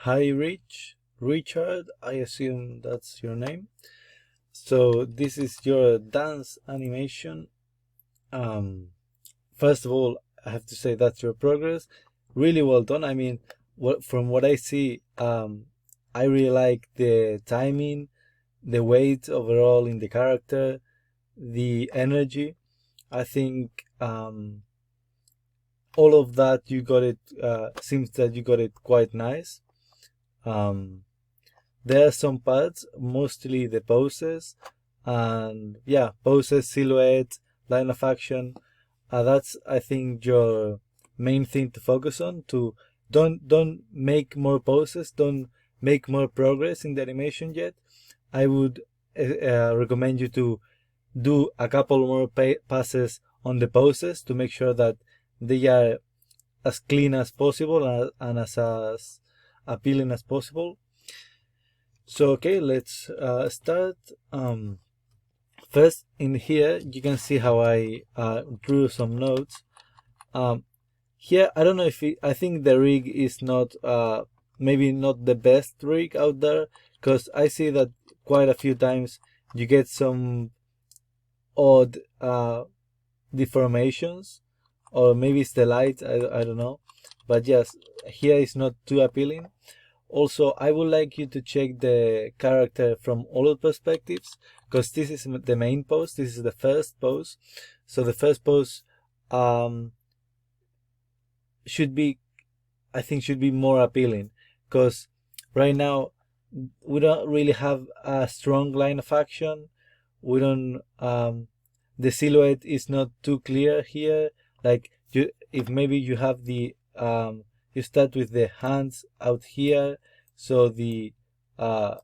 Hi, Richard, I assume that's your name. So this is your dance animation. Um, First of all, I have to say that's your progress. Really well done. I mean, from what I see, I really like the timing, the weight overall in the character, the energy. I think all of that you got it. Seems that you got it quite nice. Um, There are some parts, mostly the poses, and yeah, poses, silhouette, line of action. That's I think your main thing to focus on. To don't make more poses, don't make more progress in the animation yet. I would recommend you to do a couple more passes on the poses to make sure that they are as clean as possible and as appealing as possible. So okay, let's start. First, in here you can see how I drew some notes. Um, Here I don't know if I think the rig is not maybe not the best rig out there, because I see that quite a few times you get some odd deformations, or maybe it's the light. I don't know, but yes, here is not too appealing. Also, I would like you to check the character from all perspectives, because this is the main pose. This is the first pose. So the first pose should be, I think, should be more appealing, because right now we don't really have a strong line of action. We don't. The silhouette is not too clear here. Like if maybe you have you start with the hands out here, so uh,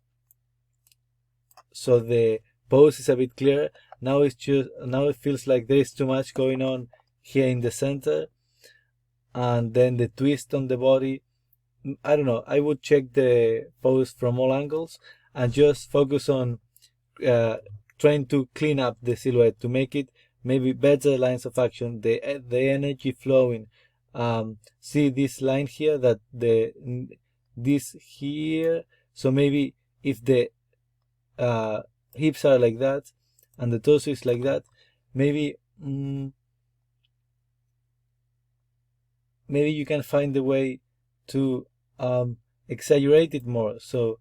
the pose is a bit clearer. Now it feels like there is too much going on here in the center, and then the twist on the body. I don't know. I would check the pose from all angles and just focus on uh, trying to clean up the silhouette to make it maybe better lines of action, the energy flowing. See this line here, that this here. So maybe if the hips are like that and the torso is like that, maybe maybe you can find a way to exaggerate it more. So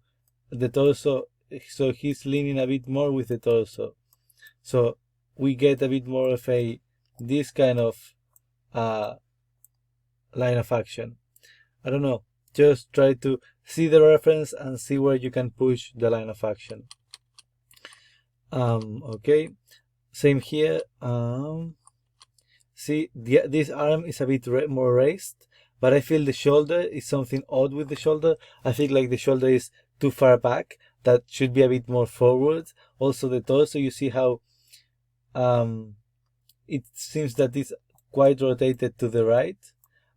the torso, so he's leaning a bit more with the torso. So we get a bit more of this kind of line of action. I don't know. Just try to see the reference and see where you can push the line of action. Okay. Same here. See, this arm is a bit more raised, but I feel the shoulder is something odd with the shoulder. I feel like the shoulder is too far back. That should be a bit more forward. Also the torso, you see how it seems that it's quite rotated to the right,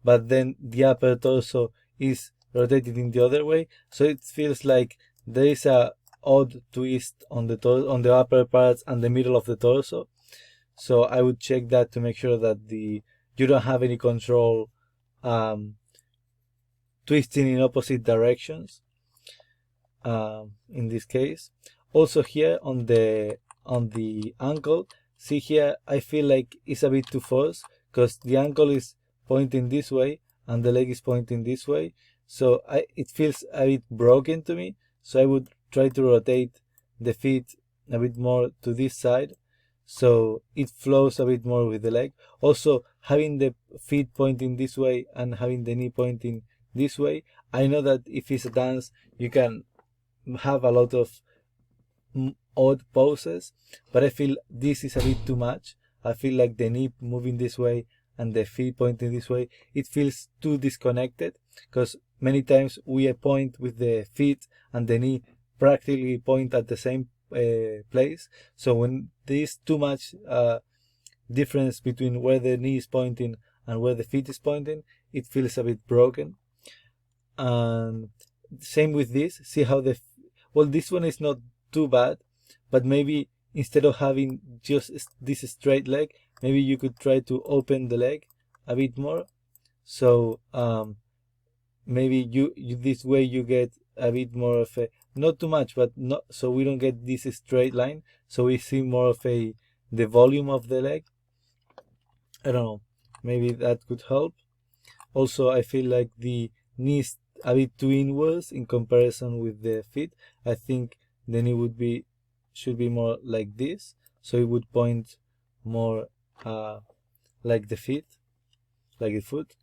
but then the upper torso is rotated in the other way. So it feels like there is a odd twist on on the upper parts and the middle of the torso. So I would check that to make sure that you don't have any control twisting in opposite directions. In this case, also here on the ankle, see here, I feel like it's a bit too forced, because the ankle is pointing this way and the leg is pointing this way. So it feels a bit broken to me. So I would try to rotate the feet a bit more to this side, so it flows a bit more with the leg. Also, having the feet pointing this way and having the knee pointing this way, I know that if it's a dance, you can have a lot of odd poses, but I feel this is a bit too much. I feel like the knee moving this way and the feet pointing this way, it feels too disconnected, because many times we point with the feet and the knee practically point at the same place. So when there is too much difference between where the knee is pointing and where the feet is pointing, it feels a bit broken. And same with this. See how this one is not too bad, but maybe instead of having just this straight leg, maybe you could try to open the leg a bit more. So maybe you this way you get a bit more of a, not too much, but not so we don't get this straight line, so we see more of a the volume of the leg. I don't know, maybe that could help. Also, I feel like the knees a bit too inwards in comparison with the feet. I think the knee should be more like this, so it would point more like the feet, like the foot.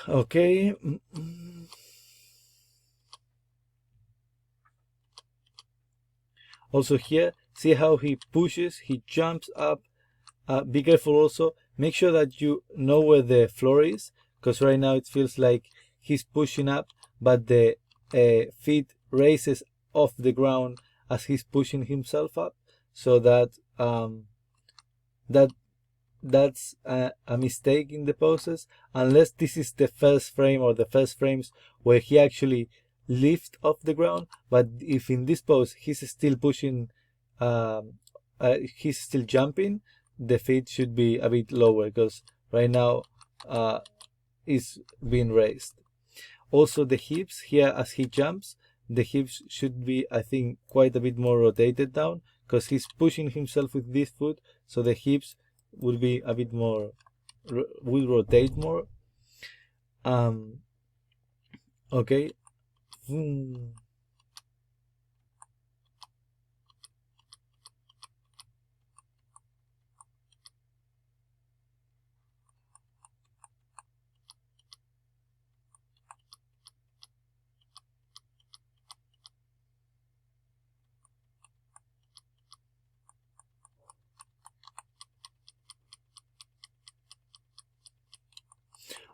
Okay. Also here, see how he pushes, he jumps up. Be careful also, make sure that you know where the floor is, because right now it feels like he's pushing up, but the feet raises off the ground as he's pushing himself up, so that that's a mistake in the poses, unless this is the first frame or the first frames where he actually lifts off the ground. But if in this pose he's still pushing, he's still jumping, the feet should be a bit lower, because right now is being raised. Also the hips here, as he jumps, the hips should be, I think, quite a bit more rotated down, because he's pushing himself with this foot, so the hips will be a bit more, will rotate more. Okay.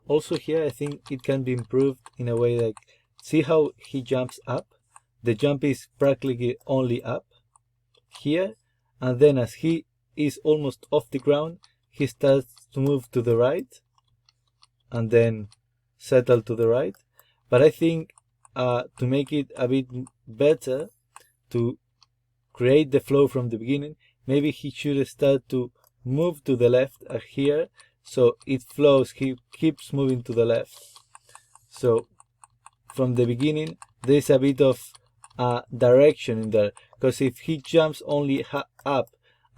Also here, I think it can be improved in a way like, see how he jumps up? The jump is practically only up here, and then as he is almost off the ground, he starts to move to the right, and then settle to the right. But I think to make it a bit better, to create the flow from the beginning, maybe he should start to move to the left here, so it flows, he keeps moving to the left. So from the beginning there's a bit of direction in there, because if he jumps only up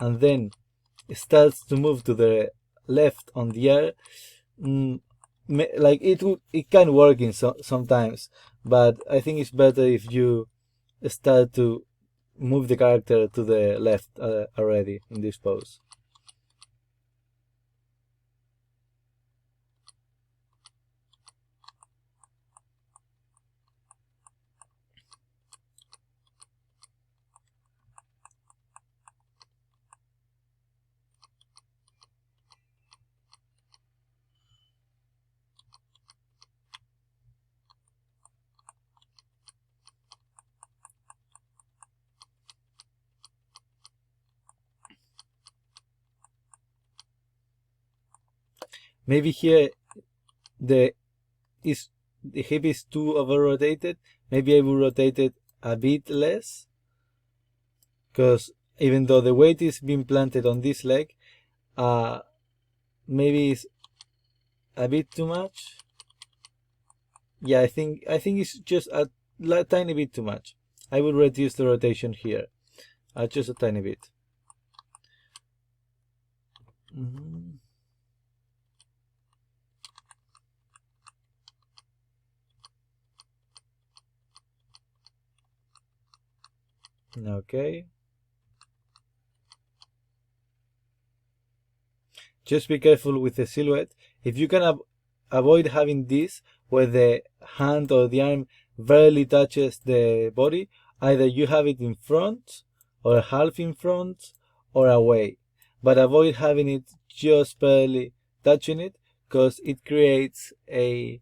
and then starts to move to the left on the air, like it can work in sometimes, but I think it's better if you start to move the character to the left already in this pose. Maybe here the hip is too over rotated. Maybe I will rotate it a bit less, because even though the weight is being planted on this leg, maybe it's a bit too much. Yeah, I think it's just a tiny bit too much. I will reduce the rotation here, just a tiny bit. Okay. Just be careful with the silhouette. If you can avoid having this where the hand or the arm barely touches the body, either you have it in front or half in front or away, but avoid having it just barely touching it, because it creates a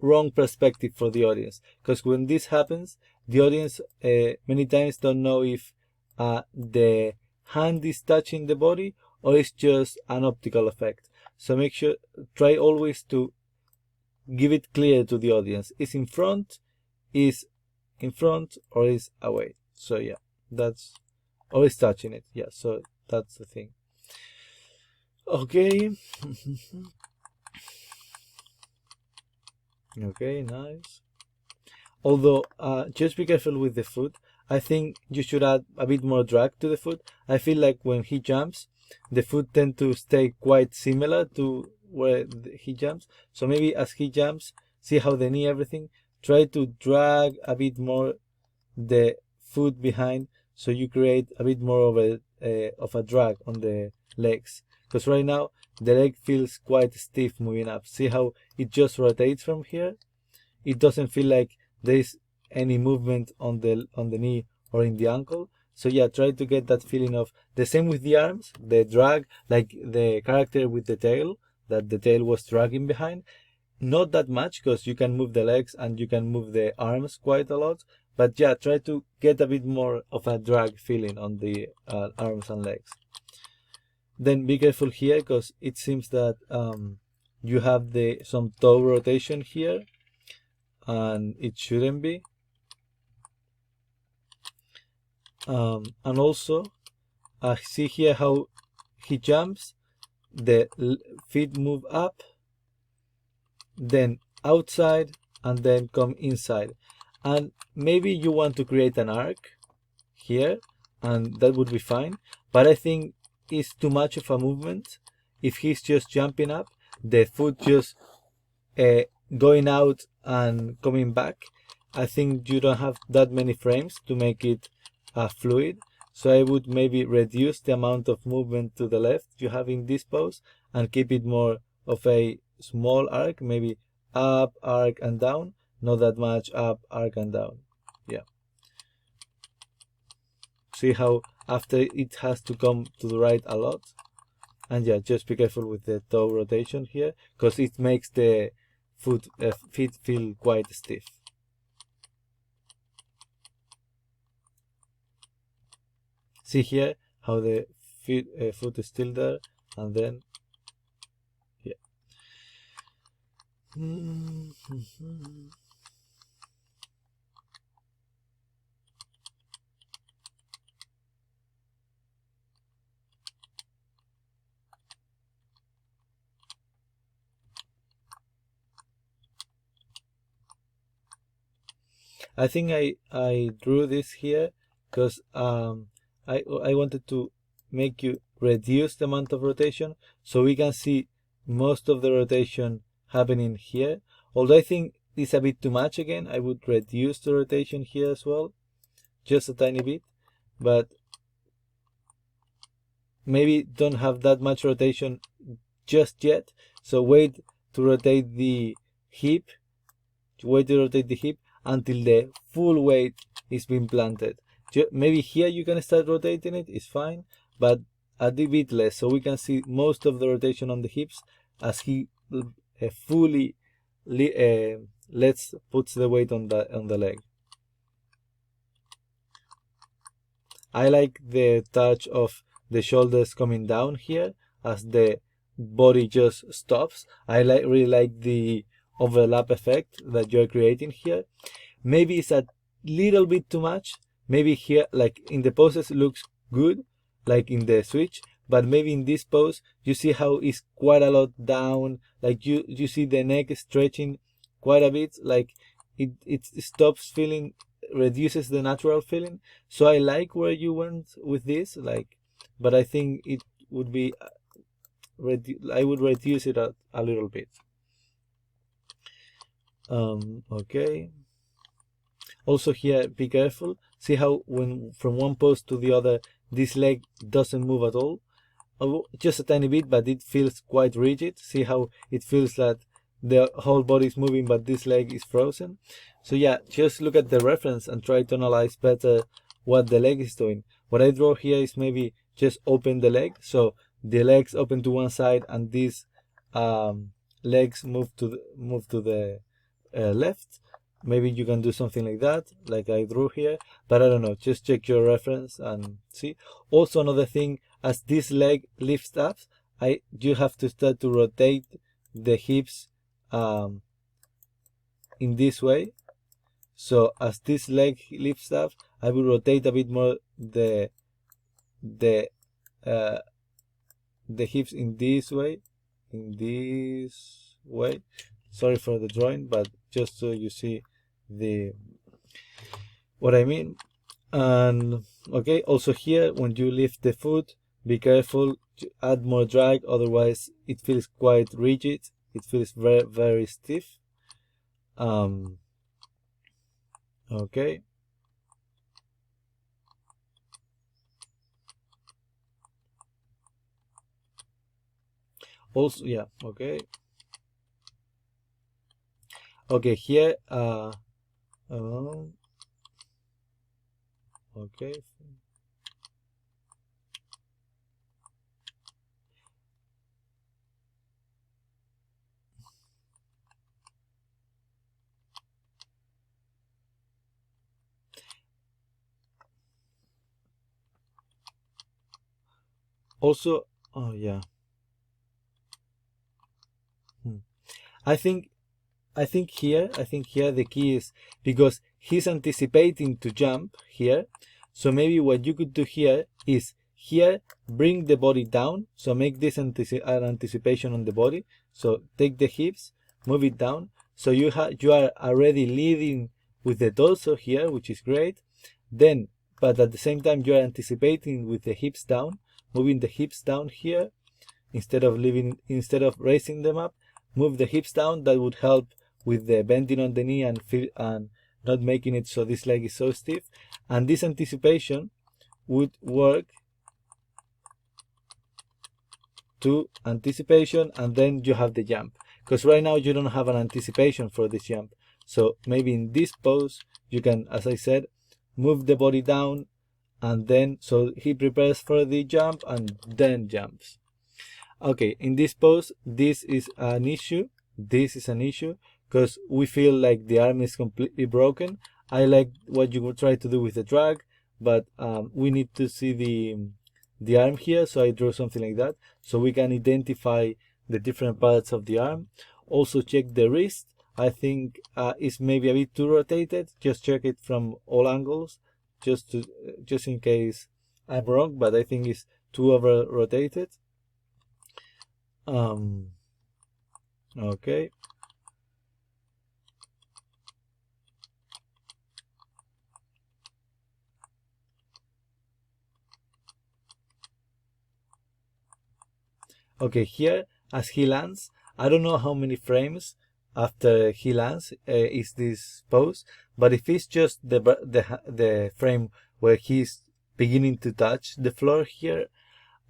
wrong perspective for the audience. Because when this happens, the audience many times don't know if the hand is touching the body or it's just an optical effect. So make sure, try always to give it clear to the audience. Is in front or is away. So yeah, that's, or is touching it. Yeah, so that's the thing. Okay. Okay, nice. Although, just be careful with the foot. I think you should add a bit more drag to the foot. I feel like when he jumps, the foot tend to stay quite similar to where he jumps. So maybe as he jumps, see how the knee, everything, try to drag a bit more the foot behind, so you create a bit more of a drag on the legs. Because right now the leg feels quite stiff moving up. See how it just rotates from here? It doesn't feel like there's any movement on the knee or in the ankle. So yeah, try to get that feeling of the same with the arms, the drag, like the character with the tail, that the tail was dragging behind. Not that much, because you can move the legs and you can move the arms quite a lot. But yeah, try to get a bit more of a drag feeling on the arms and legs. Then be careful here, because it seems that you have some toe rotation here, and it shouldn't be. And also, see here how he jumps, the feet move up, then outside, and then come inside. And maybe you want to create an arc here, and that would be fine. But I think it's too much of a movement. If he's just jumping up, the foot just going out and coming back, I think you don't have that many frames to make it fluid. So I would maybe reduce the amount of movement to the left you have in this pose and keep it more of a small arc, maybe up, arc, and down. Not that much up, arc, and down. Yeah. See how after it has to come to the right a lot. And yeah, just be careful with the toe rotation here, because it makes the feet feel quite stiff. See here how the foot is still there, and then yeah. I think I drew this here because I wanted to make you reduce the amount of rotation, so we can see most of the rotation happening here. Although I think it's a bit too much again, I would reduce the rotation here as well, just a tiny bit, but maybe don't have that much rotation just yet. So wait to rotate the hip, until the full weight is being planted. Maybe here you can start rotating it, it's fine, but a bit less, so we can see most of the rotation on the hips as he fully puts the weight on the leg. I like the touch of the shoulders coming down here as the body just stops. I really like the overlap effect that you're creating here. Maybe it's a little bit too much. Maybe here, like in the poses, it looks good, like in the switch, but maybe in this pose you see how it's quite a lot down, like you see the neck stretching quite a bit, like it stops feeling, reduces the natural feeling. So I like where you went with this, like, but I think it would be I would reduce it a little bit. Okay. Also here, be careful. See how when from one pose to the other, this leg doesn't move at all. Just a tiny bit, but it feels quite rigid. See how it feels that the whole body is moving, but this leg is frozen. So yeah, just look at the reference and try to analyze better what the leg is doing. What I draw here is maybe just open the leg. So the legs open to one side and these legs move to the left. Maybe you can do something like that, like I drew here, but I don't know. Just check your reference and see. Also, another thing, as this leg lifts up, you have to start to rotate the hips in this way. So as this leg lifts up, I will rotate a bit more the hips in this way, sorry for the drawing, but just so you see what I mean. And okay, also here, when you lift the foot, be careful to add more drag, otherwise it feels quite rigid. It feels very, very stiff. Okay. Also, yeah, okay. Okay, here, okay. Also, oh yeah. I think here the key is because he's anticipating to jump here. So maybe what you could do here is here bring the body down. So make this an anticipation on the body. So take the hips, move it down. So you are already leading with the torso here, which is great. Then, but at the same time you are anticipating with the hips down, moving the hips down here instead of raising them up. Move the hips down. That would help with the bending on the knee and not making it so this leg is so stiff. And this anticipation would work to anticipation, and then you have the jump, because right now you don't have an anticipation for this jump. So maybe in this pose you can, as I said, move the body down, and then so he prepares for the jump and then jumps. Okay, in this pose, this is an issue because we feel like the arm is completely broken. I like what you try to do with the drag, but we need to see the arm here, so I drew something like that, so we can identify the different parts of the arm. Also check the wrist. I think it's maybe a bit too rotated. Just check it from all angles, just in case I'm wrong, but I think it's too over rotated. Okay. Okay, here as he lands, I don't know how many frames after he lands is this pose, but if it's just the frame where he's beginning to touch the floor here,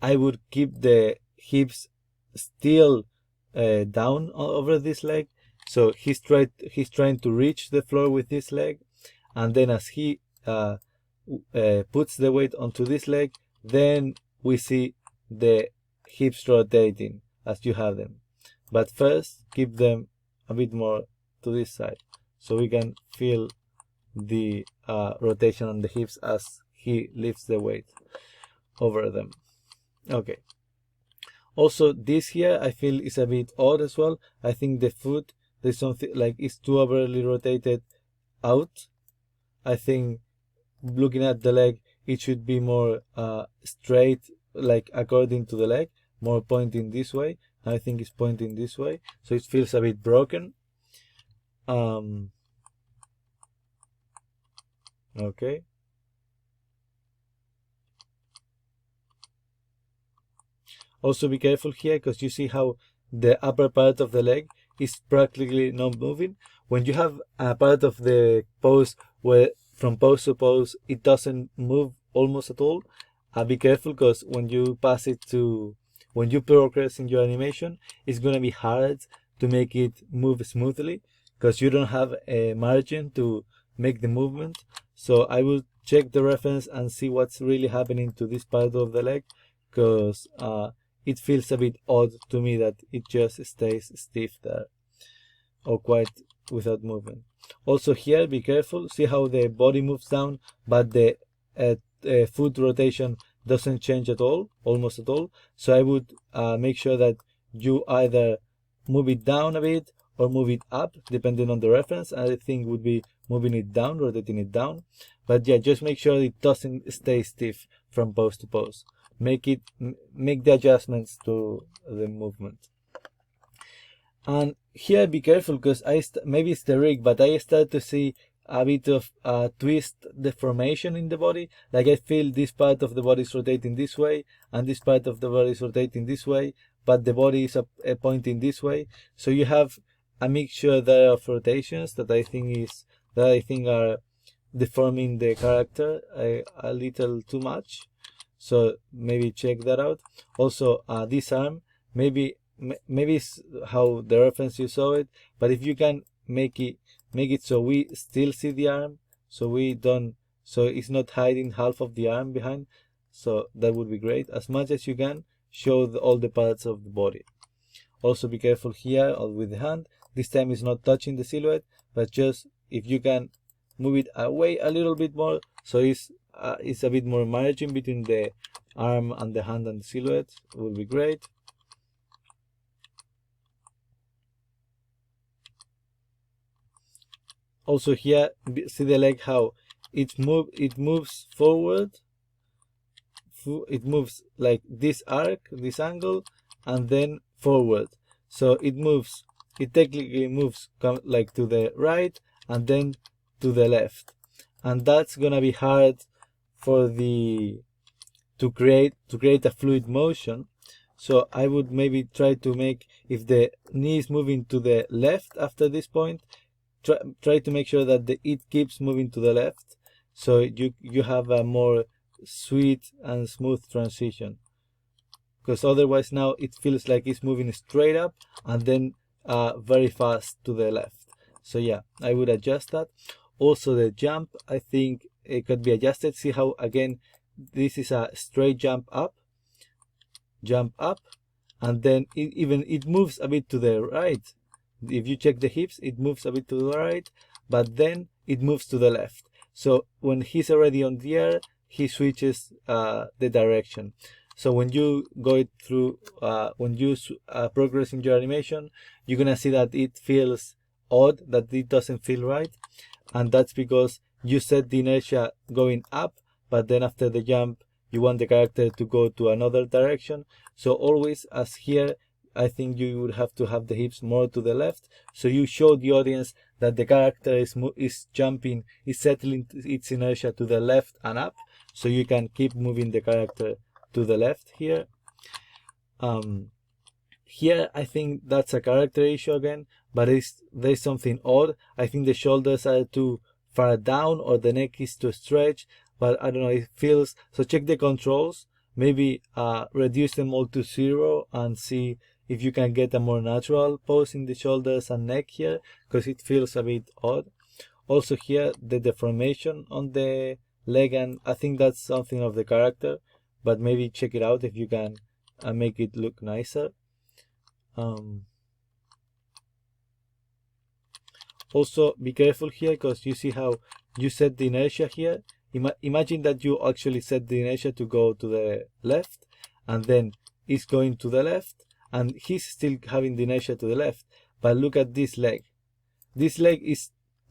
I would keep the hips still down over this leg. So he's trying to reach the floor with this leg, and then as he puts the weight onto this leg, then we see the hips rotating as you have them. But first, keep them a bit more to this side, so we can feel the rotation on the hips as he lifts the weight over them. Okay. Also, this here I feel is a bit odd as well. I think the foot, there's something like it's too overly rotated out. I think looking at the leg, it should be more straight, like according to the leg, more pointing this way. I think it's pointing this way, so it feels a bit broken. Okay. Also be careful here, because you see how the upper part of the leg is practically not moving. When you have a part of the pose where from pose to pose it doesn't move almost at all, be careful, because when you progress in your animation, it's going to be hard to make it move smoothly, because you don't have a margin to make the movement. So I will check the reference and see what's really happening to this part of the leg, because it feels a bit odd to me that it just stays stiff there, or quite without movement. Also here, be careful, see how the body moves down, but the foot rotation doesn't change at all, almost at all. So I would make sure that you either move it down a bit or move it up, depending on the reference. I think would be moving it down, rotating it down. But yeah, just make sure it doesn't stay stiff from pose to pose. Make the adjustments to the movement. And here be careful, because maybe it's the rig, but I start to see a bit of twist deformation in the body. Like I feel this part of the body is rotating this way and this part of the body is rotating this way, but the body is pointing this way. So you have a mixture there of rotations that I think are deforming the character a little too much. So maybe check that out. Also, this arm, maybe it's how the reference you saw it, but if you can make it so we still see the arm, so it's not hiding half of the arm behind, so that would be great. As much as you can, show all the parts of the body. Also be careful here with the hand. This time it's not touching the silhouette, but just if you can move it away a little bit more, so it's a bit more margin between the arm and the hand and the silhouette, will be great. Also here, see the leg, how it moves forward. It moves like this arc, this angle, and then forward. So it technically moves like to the right and then to the left, and that's gonna be hard to create a fluid motion. So I would maybe try to make, if the knee is moving to the left after this point, try to make sure that it keeps moving to the left, so you have a more sweet and smooth transition, because otherwise now it feels like it's moving straight up and then very fast to the left. So yeah, I would adjust that. Also the jump, I think it could be adjusted. See how, again, this is a straight jump up, and then it moves a bit to the right. If you check the hips, it moves a bit to the right, but then it moves to the left. So when he's already on the air, he switches the direction. So when you go through, when you progress in your animation, you're gonna see that it feels odd, that it doesn't feel right, and that's because you set the inertia going up, but then after the jump, you want the character to go to another direction. So always, as here, I think you would have to have the hips more to the left, so you show the audience that the character is jumping, is settling its inertia to the left and up, so you can keep moving the character to the left here. Here I think that's a character issue again, but there's something odd. I think the shoulders are too far down, or the neck is too stretched, but I don't know, it feels, so check the controls, maybe reduce them all to 0 and see if you can get a more natural pose in the shoulders and neck here, because it feels a bit odd. Also here, the deformation on the leg, and I think that's something of the character, but maybe check it out if you can make it look nicer. Also be careful here, because you see how you set the inertia here. Imagine that you actually set the inertia to go to the left, and then it's going to the left, and he's still having the inertia to the left. But look at this leg. This leg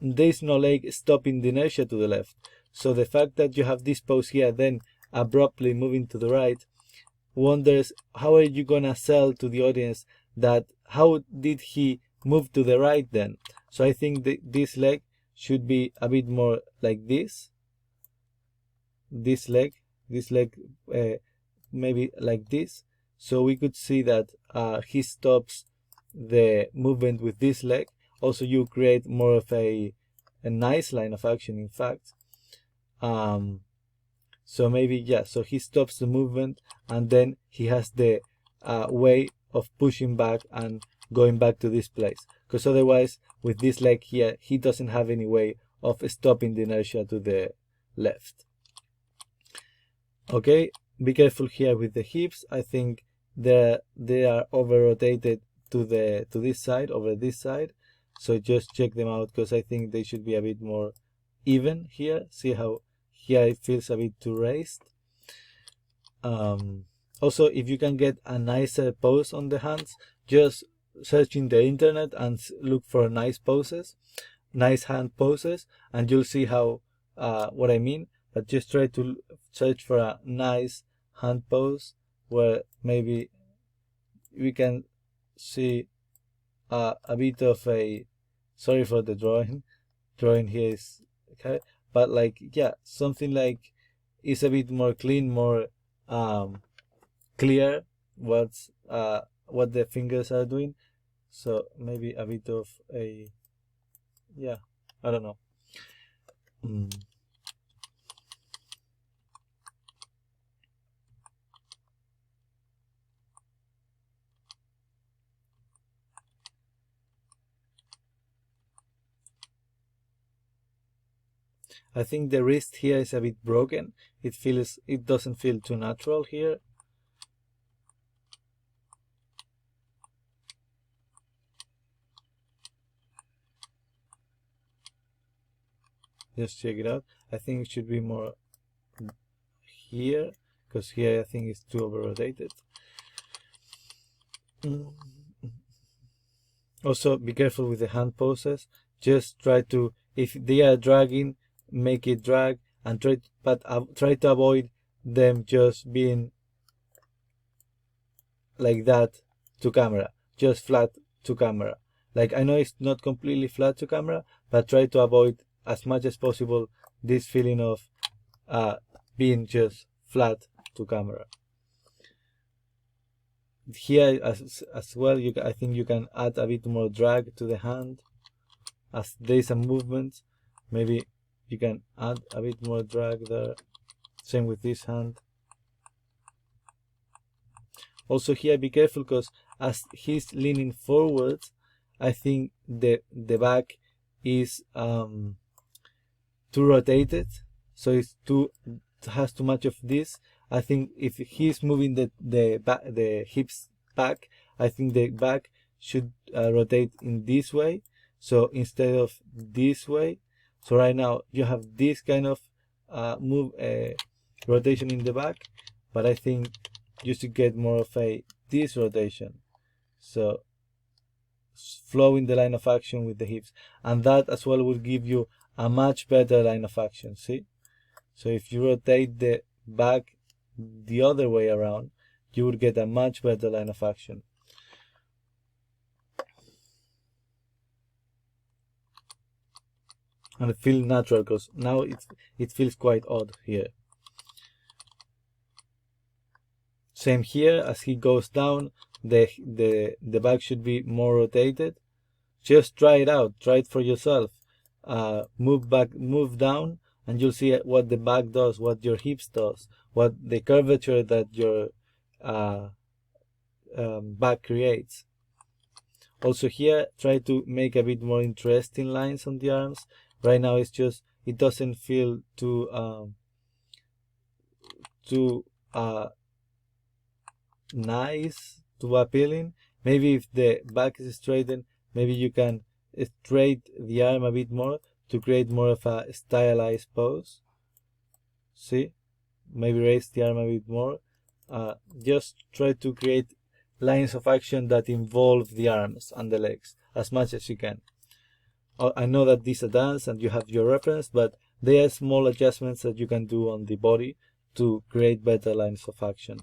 there's no leg stopping the inertia to the left. So the fact that you have this pose here, then abruptly moving to the right, wonders how are you gonna sell to the audience that how did he move to the right then? So I think this leg should be a bit more like this. This leg maybe like this, so we could see that he stops the movement with this leg. Also, you create more of a nice line of action, in fact. So maybe, yeah, so he stops the movement, and then he has the way of pushing back and going back to this place, because otherwise with this leg here, he doesn't have any way of stopping the inertia to the left. Okay, be careful here with the hips. I think they are over rotated to this side, over this side, so just check them out, because I think they should be a bit more even here. See how here it feels a bit too raised. Also, if you can get a nicer pose on the hands, just search in the internet and look for nice poses, nice hand poses, and you'll see how what I mean. But just try to search for a nice hand pose where maybe we can see a bit of a, sorry for the drawing here is okay, but like, yeah, something like is a bit more clean, more clear what the fingers are doing. So maybe a bit of a, yeah, I don't know. I think the wrist here is a bit broken. It doesn't feel too natural here. Just check it out. I think it should be more here, because here I think it's too over rotated. Also, be careful with the hand poses. Just try to, if they are dragging, make it drag, and try to avoid them just being like that to camera, just flat to camera. Like, I know it's not completely flat to camera, but try to avoid as much as possible this feeling of being just flat to camera. Here as well, I think you can add a bit more drag to the hand as there is a movement. Maybe you can add a bit more drag there. Same with this hand. Also here, be careful, because as he's leaning forward, I think the back is too rotated, so it has too much of this. I think if he's moving the hips back, I think the back should rotate in this way. So instead of this way, so right now you have this kind of rotation in the back, but I think you should get more of this rotation. So flow in the line of action with the hips, and that as well will give you a much better line of action. See? So if you rotate the back the other way around, you would get a much better line of action. And it feels natural, because now it feels quite odd here. Same here, as he goes down, the back should be more rotated. Just try it out, try it for yourself. Move back, move down, and you'll see what the back does, what your hips does, what the curvature that your back creates. Also here, try to make a bit more interesting lines on the arms. Right now it's just, it doesn't feel too nice, too appealing. Maybe if the back is straightened, maybe you can straighten the arm a bit more to create more of a stylized pose. See? Maybe raise the arm a bit more. Just try to create lines of action that involve the arms and the legs as much as you can. I know that this is a dance and you have your reference, but there are small adjustments that you can do on the body to create better lines of action.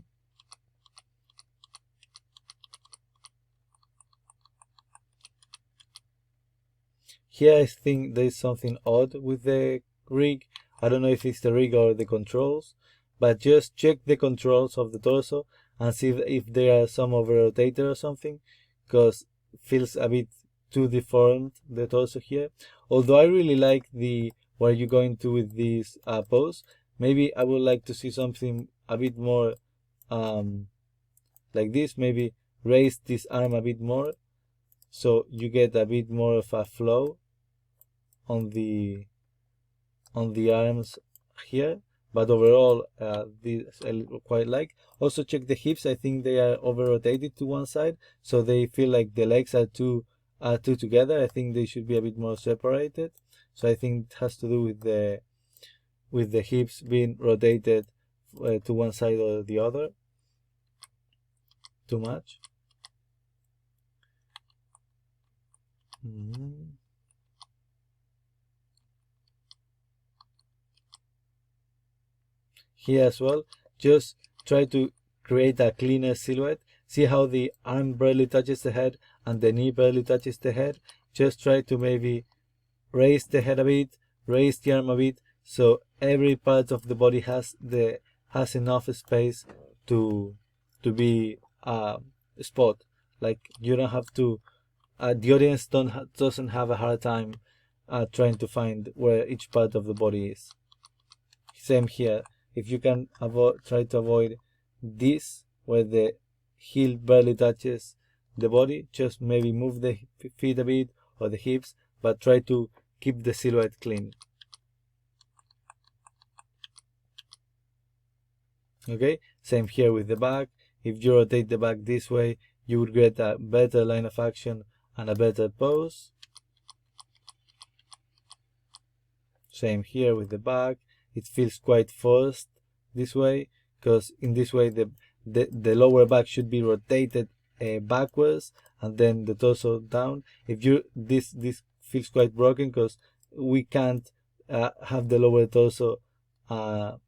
Here I think there is something odd with the rig. I don't know if it's the rig or the controls, but just check the controls of the torso and see if there are some over rotator or something, because it feels a bit too deformed, the torso here. Although I really like where you're going to with this pose, maybe I would like to see something a bit more like this. Maybe raise this arm a bit more, so you get a bit more of a flow on the arms here. But overall, this I quite like. Also check the hips. I think they are over rotated to one side, so they feel like the legs are too together. I think they should be a bit more separated. So I think it has to do with the hips being rotated to one side or the other too much. Here as well, just try to create a cleaner silhouette. See how the arm barely touches the head and the knee barely touches the head? Just try to maybe raise the head a bit, raise the arm a bit, so every part of the body has enough space to be a spot. Like, you don't have to, the audience doesn't have a hard time trying to find where each part of the body is. Same here. If you can try to avoid this, where the heel barely touches the body, just maybe move the feet a bit or the hips, but try to keep the silhouette clean. Okay, same here with the back. If you rotate the back this way, you would get a better line of action and a better pose. Same here with the back. It feels quite forced this way, because in this way the lower back should be rotated backwards and then the torso down. If you this feels quite broken because we can't have the lower torso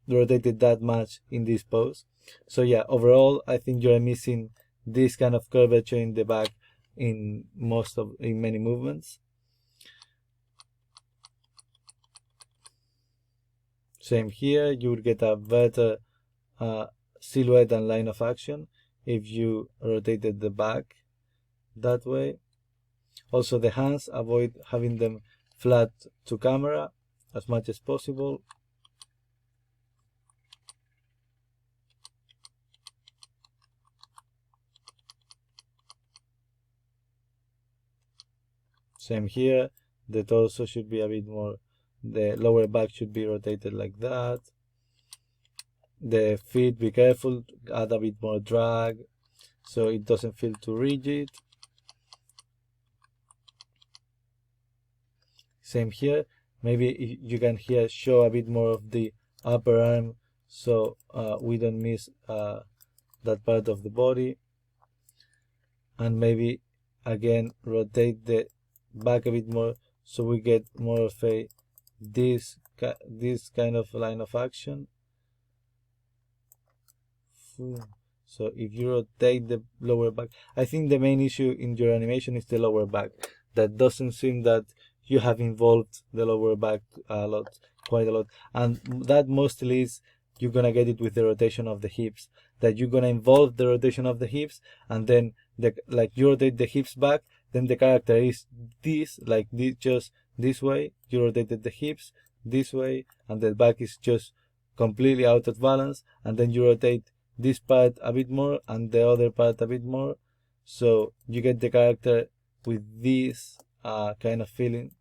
rotated that much in this pose. So yeah, overall I think you're missing this kind of curvature in the back in many movements. Same here, you would get a better silhouette and line of action if you rotated the back that way. Also the hands, avoid having them flat to camera as much as possible. Same here, the torso should be a bit more, the lower back should be rotated like that. The feet, be careful, add a bit more drag so it doesn't feel too rigid. Same here, maybe you can here show a bit more of the upper arm so we don't miss that part of the body. And maybe again rotate the back a bit more so we get more of this kind of line of action. So if you rotate the lower back, I think the main issue in your animation is the lower back. That doesn't seem that you have involved the lower back quite a lot, and that mostly is you're gonna get it with the rotation of the hips, that you're gonna involve the rotation of the hips, and then like you rotate the hips back, then the character is just this way. You rotated the hips this way and the back is just completely out of balance, and then you rotate this part a bit more and the other part a bit more, so you get the character with this kind of feeling.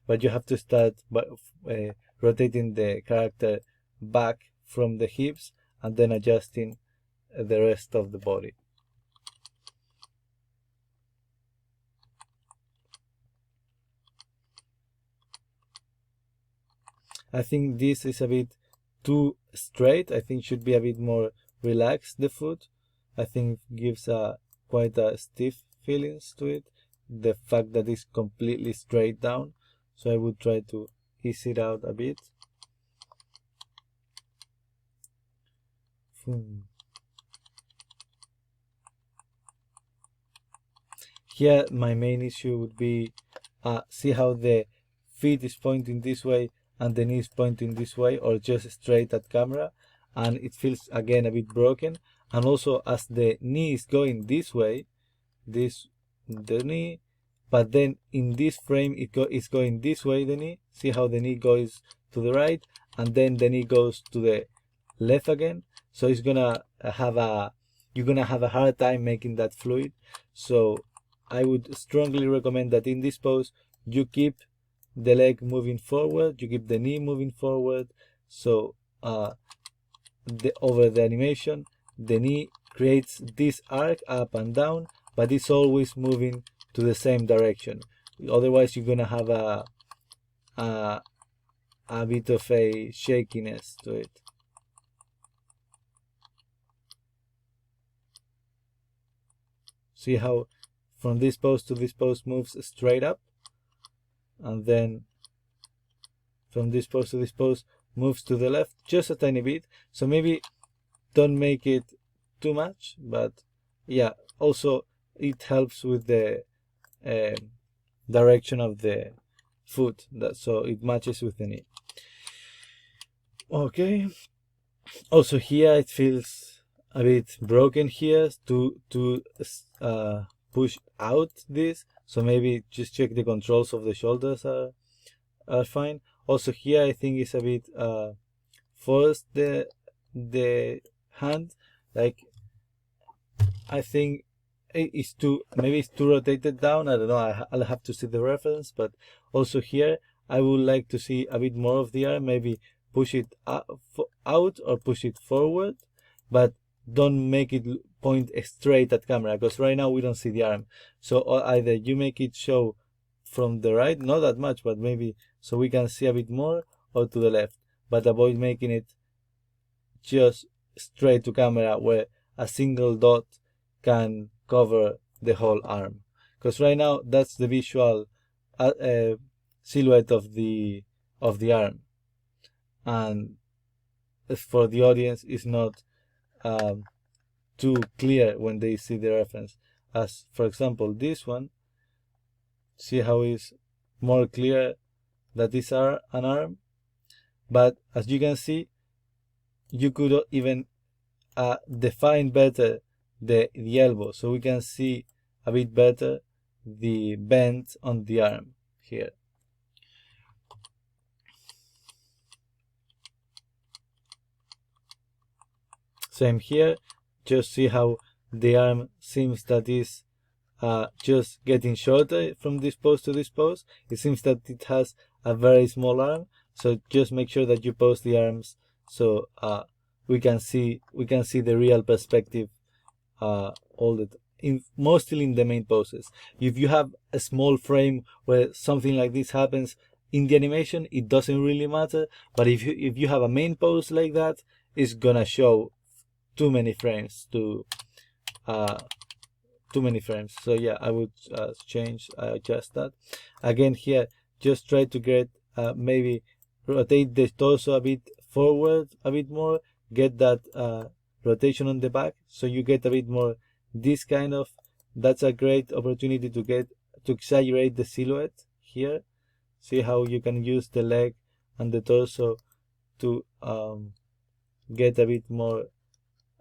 But you have to start by rotating the character back from the hips and then adjusting the rest of the body. I think this is a bit too straight. I think should be a bit more relaxed, the foot. I think gives quite a stiff feelings to it, the fact that it's completely straight down. So I would try to ease it out a bit. Here my main issue would be see how the feet is pointing this way and the knee is pointing this way, or just straight at camera, and it feels again a bit broken. And also as the knee is going this way, the knee, but then in this frame it's going this way, the knee. See how the knee goes to the right and then the knee goes to the left again, so it's gonna have you're gonna have a hard time making that fluid. So I would strongly recommend that in this pose you keep the leg moving forward, you keep the knee moving forward, so over the animation the knee creates this arc up and down, but it's always moving to the same direction. Otherwise you're gonna have a bit of a shakiness to it. See how from this pose to this pose moves straight up, and then from this pose to this pose moves to the left just a tiny bit. So maybe don't make it too much, but yeah, also it helps with the direction of the foot, so it matches with the knee. Okay, also here it feels a bit broken here to push out this, so maybe just check the controls of the shoulders are fine. Also here I think it's a bit forced, the hand, like I think it's maybe it's too rotated down. I don't know, I'll have to see the reference. But also here I would like to see a bit more of the arm, maybe push it out or push it forward, but don't make it point straight at camera, because right now we don't see the arm. So either you make it show from the right, not that much, but maybe so we can see a bit more, or to the left, but avoid making it just straight to camera where a single dot can cover the whole arm, because right now that's the visual silhouette of the arm, and for the audience it's not too clear when they see the reference. As for example this one, see how it's more clear that these are an arm, but as you can see, you could even define better the elbow, so we can see a bit better the bend on the arm here. Same here, just see how the arm seems that is just getting shorter from this pose to this pose. It seems that it has a very small arm, so just make sure that you pose the arms so we can see the real perspective mostly in the main poses. If you have a small frame where something like this happens in the animation, it doesn't really matter. But if you have a main pose like that, it's gonna show too many frames so yeah, I would adjust that. Again here, just try to get maybe rotate the torso a bit forward a bit more, get that rotation on the back, so you get a bit more this kind of, that's a great opportunity to exaggerate the silhouette here. See how you can use the leg and the torso to get a bit more,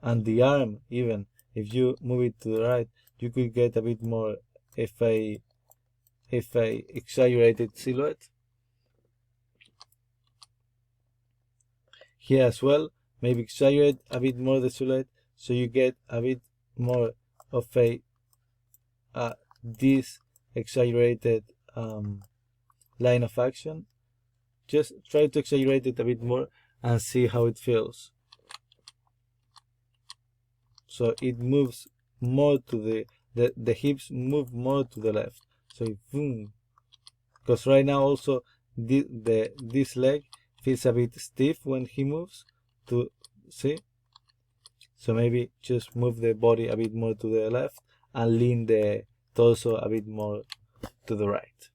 and the arm even, if you move it to the right, you could get a bit more if I exaggerated silhouette. Here as well, maybe exaggerate a bit more the silhouette, so you get a bit more of a this exaggerated line of action. Just try to exaggerate it a bit more and see how it feels. So it moves more to the hips move more to the left. So boom, because right now also this leg feels a bit stiff when he moves to see. So maybe just move the body a bit more to the left and lean the torso a bit more to the right.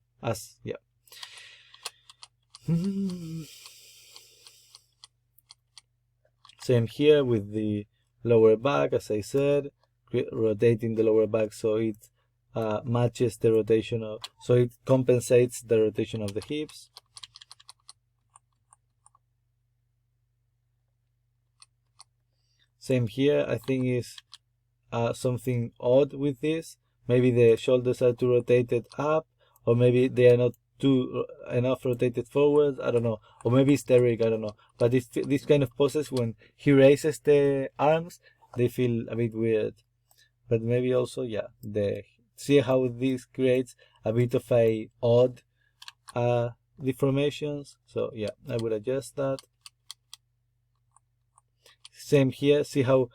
Same here with the lower back, as I said, rotating the lower back so it matches the rotation so it compensates the rotation of the hips. Same here, I think is something odd with this. Maybe the shoulders are too rotated up, or maybe they are not enough rotated forward, I don't know, or maybe it's the rig, I don't know. But this kind of poses, when he raises the arms, they feel a bit weird. But maybe also, yeah, see how this creates a bit of a odd deformations. So yeah, I would adjust that. Same here, see how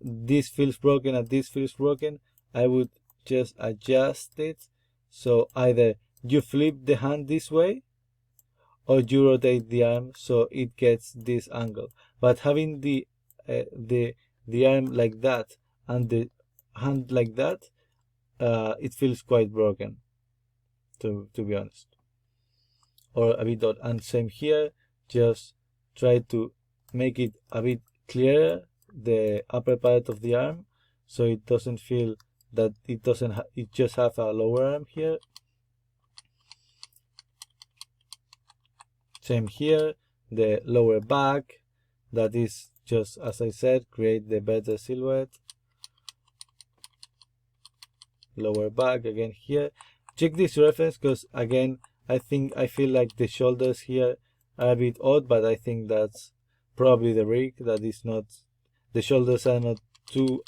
this feels broken and this feels broken. I would just adjust it, so either you flip the hand this way or you rotate the arm so it gets this angle. But having the arm like that and the hand like that, it feels quite broken, to be honest, or a bit odd. And same here, just try to make it a bit clearer, the upper part of the arm, so it doesn't feel that it doesn't it just have a lower arm here. Same here, the lower back, that is just, as I said, create the better silhouette. Lower back again here. Check this reference, because again, I feel like the shoulders here are a bit odd, but I think that's probably the rig, that is not, the shoulders are not too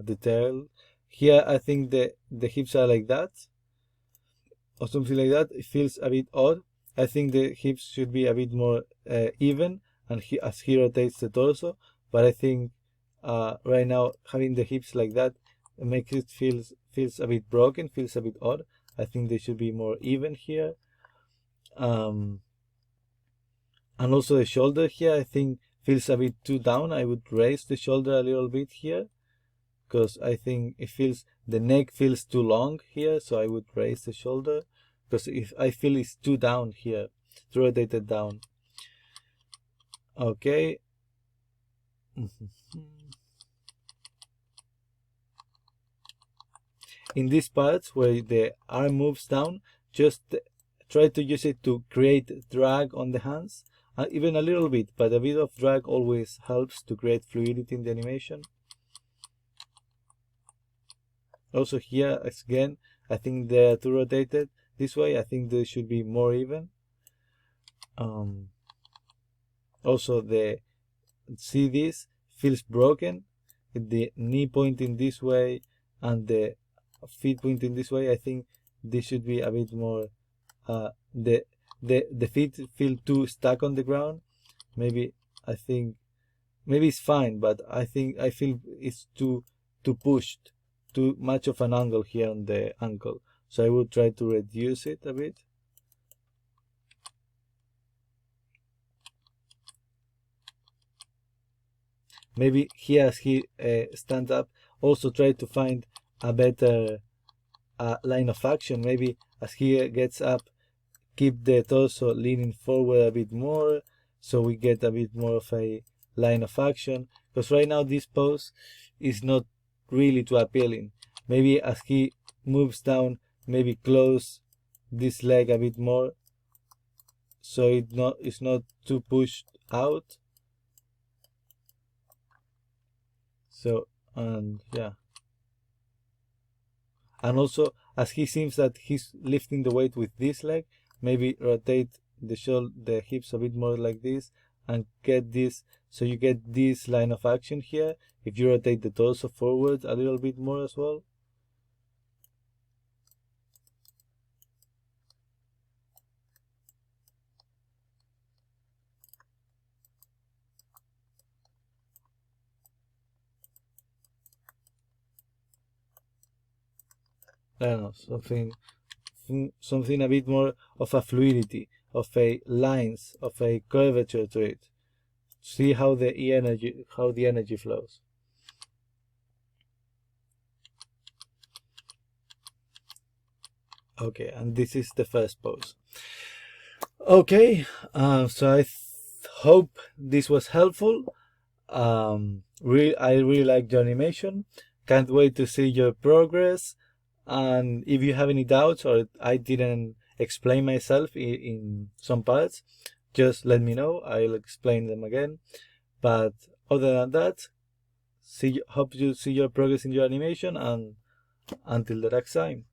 detailed. Here I think the hips are like that, or something like that. It feels a bit odd. I think the hips should be a bit more even, and as he rotates the torso. But I think right now having the hips like that makes it feels a bit broken, feels a bit odd. I think they should be more even here. And also the shoulder here, I think feels a bit too down. I would raise the shoulder a little bit here, because I think it feels, the neck feels too long here, so I would raise the shoulder, because if I feel it's too down here, too rotated down. Okay. In these parts where the arm moves down, just try to use it to create drag on the hands, even a little bit, but a bit of drag always helps to create fluidity in the animation. Also here, again, I think they are too rotated this way. I think they should be more even. Also, see, this feels broken, the knee pointing this way and the feet pointing this way. I think this should be a bit more, the feet feel too stuck on the ground. Maybe, I think, maybe it's fine, but I feel it's too pushed, too much of an angle here on the ankle. So I will try to reduce it a bit. Maybe here as he stands up, also try to find a better line of action. Maybe as he gets up, keep the torso leaning forward a bit more, so we get a bit more of a line of action. Because right now this pose is not really too appealing. Maybe as he moves down, maybe close this leg a bit more, so it's not too pushed out. So, and yeah, and also as he seems that he's lifting the weight with this leg, maybe rotate the hips a bit more like this, and get this, so you get this line of action here. If you rotate the torso forward a little bit more as well. I don't know, something a bit more of a fluidity, of a lines, of a curvature to it. See how the energy flows. Okay, and this is the first pose. Okay, so I hope this was helpful. I really like your animation. Can't wait to see your progress. And if you have any doubts, or I didn't explain myself in some parts, just let me know. I'll explain them again. But other than that, hope you see your progress in your animation, and until the next time.